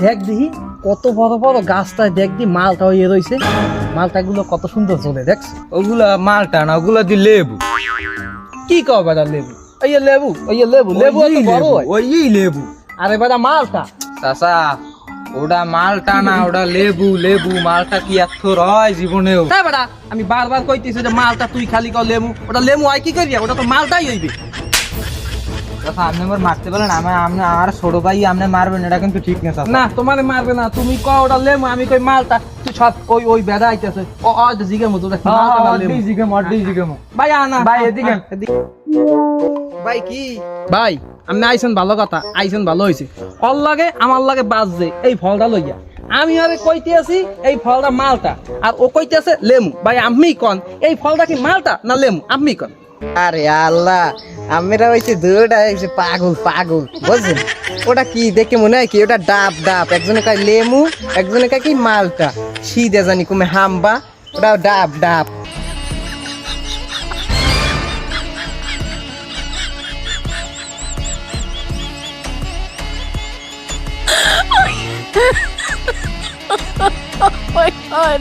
দেখ দেখি কত বড় বড় গাছটায় দেখ দি মালটা হয়ে রয়েছে, মালটা গুলো কত সুন্দর চলে দেখছ। ওগুলা মালটা না, ওগুলা দি লেবু। কি কও বেটা লেবু? এই লেবু, লেবু এত বড় হয়। ওই লেবু। আরে বেটা মালটা। চাচা ওটা মালটা না, ওটা লেবু। লেবু মালটা কি এত রয় জীবনেও? তাই বেটা আমি বারবার কইতেছি যে মালটা, তুই খালি কও লেবু। ওটা লেবু হয় কি করিয়া? ওটা তো মালটাই হইবে। চাচা আপনি আমার মারতে বলেন, আমার ছোট ভাই আপনি মারবেন, এটা কিন্তু ঠিক না চাচা। না তোমারে মারবে না, তুমি কও ওটা লেবু, আমি কই মালটা। তুই সব ওই বেড়া আইতেছে ও জিগে মতো ওটা কি মালটা না লেবু? ভাই আনা ভাই এদিকে। ভাই কি ভাই আপনি আইছেন ভালো কথা, আইছেন ভালো হয়েছে। ওর লাগে আমার লাগে বাজছে এই ফলটা লইয়া। আমি আরে কইতে আছি এই ফলটা মালটা, আর ও কইতে আছে লেমু। ভাই আমি কন এই ফলটা কি মালটা না লেমু? আপনি কন। আরে আল্লাহ, আমরা হইছে দুটা হইছে পাগল পাগল, বুঝছেন? ওটা কি দেখে মনে হয় কি ওটা ডাব ডাব, একজনে কয় লেমু, একজনে কয় কি মালটা, সিদে জানি কমে হাম্বা, ওটা ডাব ডাব। Oh my god.